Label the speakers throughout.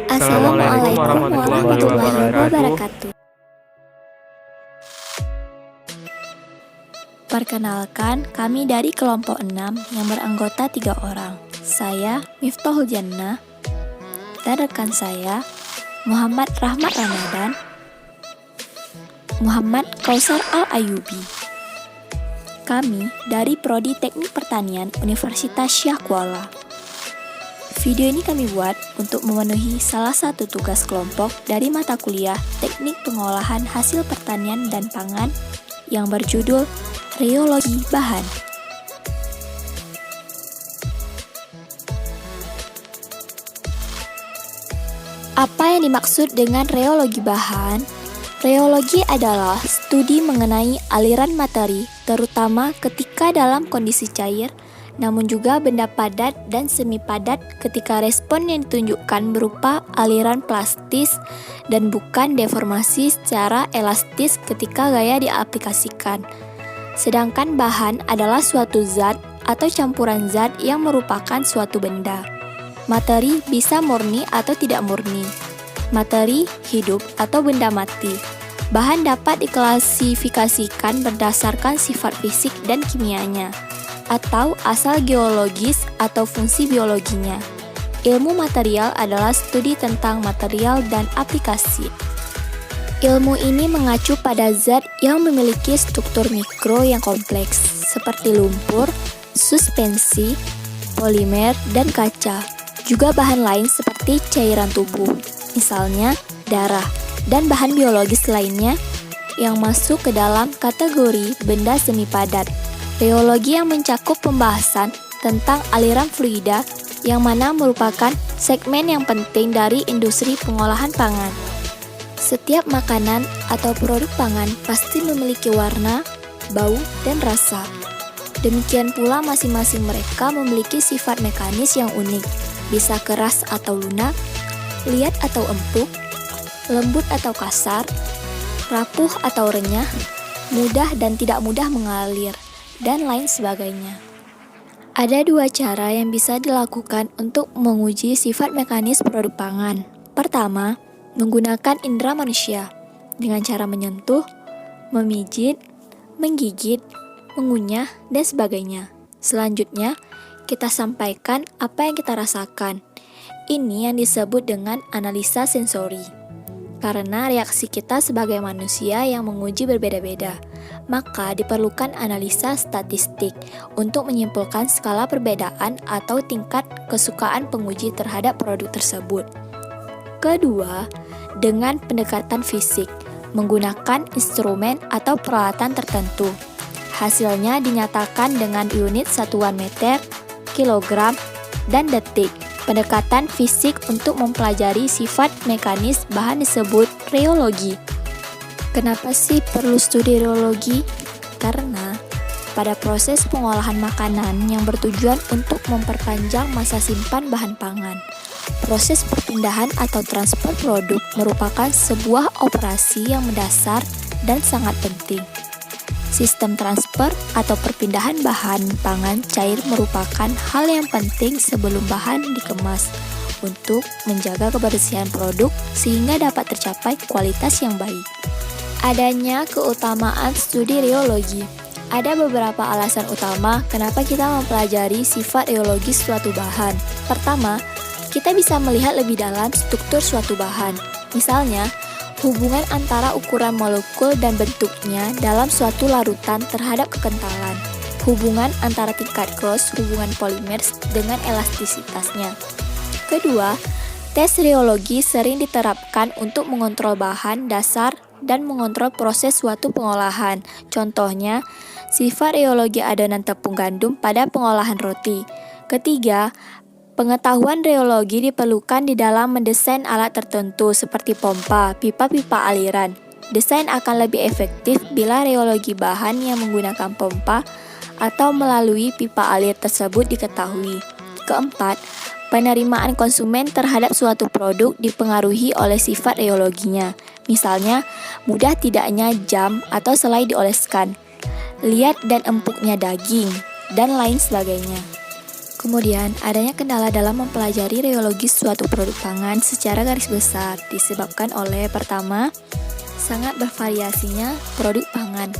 Speaker 1: Assalamualaikum warahmatullahi wabarakatuh. Perkenalkan, kami dari kelompok 6 yang beranggota 3 orang. Saya, Miftahul Jannah, dan rekan saya, Muhammad Rahmat Ramadan, Muhammad Kausar Al-Ayubi. Kami dari Prodi Teknik Pertanian Universitas Syah Kuala. Video ini kami buat untuk memenuhi salah satu tugas kelompok dari mata kuliah Teknik Pengolahan Hasil Pertanian dan Pangan yang berjudul Rheologi Bahan. Apa yang dimaksud dengan rheologi bahan? Rheologi adalah studi mengenai aliran materi, terutama ketika dalam kondisi cair, namun juga benda padat dan semi padat ketika respon yang ditunjukkan berupa aliran plastis dan bukan deformasi secara elastis ketika gaya diaplikasikan. Sedangkan bahan adalah suatu zat atau campuran zat yang merupakan suatu benda. Materi bisa murni atau tidak murni. Materi hidup atau benda mati. Bahan dapat diklasifikasikan berdasarkan sifat fisik dan kimianya, atau asal geologis atau fungsi biologinya. Ilmu material adalah studi tentang material dan aplikasi. Ilmu ini mengacu pada zat yang memiliki struktur mikro yang kompleks, seperti lumpur, suspensi, polimer, dan kaca. Juga bahan lain seperti cairan tubuh, misalnya darah, dan bahan biologis lainnya yang masuk ke dalam kategori benda semi padat. Rheologi yang mencakup pembahasan tentang aliran fluida yang mana merupakan segmen yang penting dari industri pengolahan pangan. Setiap makanan atau produk pangan pasti memiliki warna, bau, dan rasa. Demikian pula masing-masing mereka memiliki sifat mekanis yang unik, bisa keras atau lunak, liat atau empuk, lembut atau kasar, rapuh atau renyah, mudah dan tidak mudah mengalir, dan lain sebagainya. Ada 2 cara yang bisa dilakukan untuk menguji sifat mekanis produk pangan. Pertama, menggunakan indera manusia dengan cara menyentuh, memijit, menggigit, mengunyah, dan sebagainya. Selanjutnya, kita sampaikan apa yang kita rasakan. Ini yang disebut dengan analisa sensori. Karena reaksi kita sebagai manusia yang menguji berbeda-beda, maka diperlukan analisa statistik untuk menyimpulkan skala perbedaan atau tingkat kesukaan penguji terhadap produk tersebut. Kedua, dengan pendekatan fisik, menggunakan instrumen atau peralatan tertentu. Hasilnya dinyatakan dengan unit satuan meter, kilogram, dan detik. Pendekatan fisik untuk mempelajari sifat mekanis bahan disebut rheologi. Kenapa sih perlu studi rheologi? Karena pada proses pengolahan makanan yang bertujuan untuk memperpanjang masa simpan bahan pangan, proses perpindahan atau transfer produk merupakan sebuah operasi yang mendasar dan sangat penting. Sistem transfer atau perpindahan bahan pangan cair merupakan hal yang penting sebelum bahan dikemas untuk menjaga kebersihan produk sehingga dapat tercapai kualitas yang baik. Adanya keutamaan studi rheologi. Ada beberapa alasan utama kenapa kita mempelajari sifat rheologi suatu bahan. Pertama, kita bisa melihat lebih dalam struktur suatu bahan. Misalnya, hubungan antara ukuran molekul dan bentuknya dalam suatu larutan terhadap kekentalan. Hubungan antara tingkat cross hubungan polimer dengan elastisitasnya. Kedua, tes rheologi sering diterapkan untuk mengontrol bahan dasar dan mengontrol proses suatu pengolahan. Contohnya, sifat rheologi adonan tepung gandum pada pengolahan roti. Ketiga, pengetahuan rheologi diperlukan di dalam mendesain alat tertentu seperti pompa, pipa-pipa aliran. Desain akan lebih efektif bila rheologi bahan yang menggunakan pompa atau melalui pipa alir tersebut diketahui. Keempat, penerimaan konsumen terhadap suatu produk dipengaruhi oleh sifat rheologinya. Misalnya, mudah tidaknya jam atau selai dioleskan, liat dan empuknya daging, dan lain sebagainya. Kemudian, adanya kendala dalam mempelajari reologi suatu produk pangan secara garis besar disebabkan oleh pertama, sangat bervariasinya produk pangan.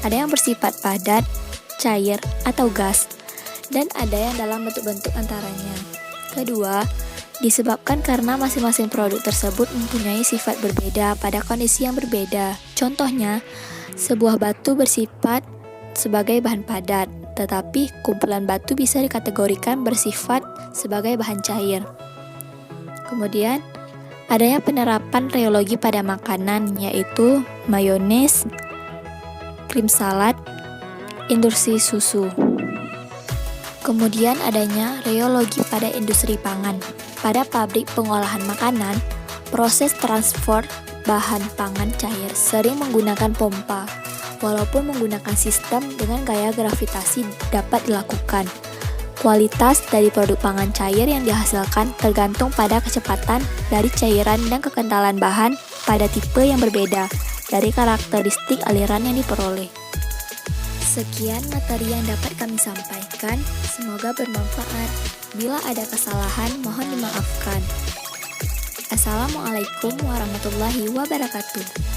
Speaker 1: Ada yang bersifat padat, cair, atau gas, dan ada yang dalam bentuk-bentuk antaranya. Kedua, disebabkan karena masing-masing produk tersebut mempunyai sifat berbeda pada kondisi yang berbeda. Contohnya, sebuah batu bersifat sebagai bahan padat, tetapi kumpulan batu bisa dikategorikan bersifat sebagai bahan cair. Kemudian, adanya penerapan reologi pada makanan, yaitu mayones, krim salad, industri susu. Kemudian adanya reologi pada industri pangan. Pada pabrik pengolahan makanan, proses transfer bahan pangan cair sering menggunakan pompa. Walaupun menggunakan sistem dengan gaya gravitasi dapat dilakukan. Kualitas dari produk pangan cair yang dihasilkan tergantung pada kecepatan dari cairan dan kekentalan bahan pada tipe yang berbeda dari karakteristik aliran yang diperoleh. Sekian materi yang dapat kami sampaikan, semoga bermanfaat. Bila ada kesalahan, mohon dimaafkan. Assalamualaikum warahmatullahi wabarakatuh.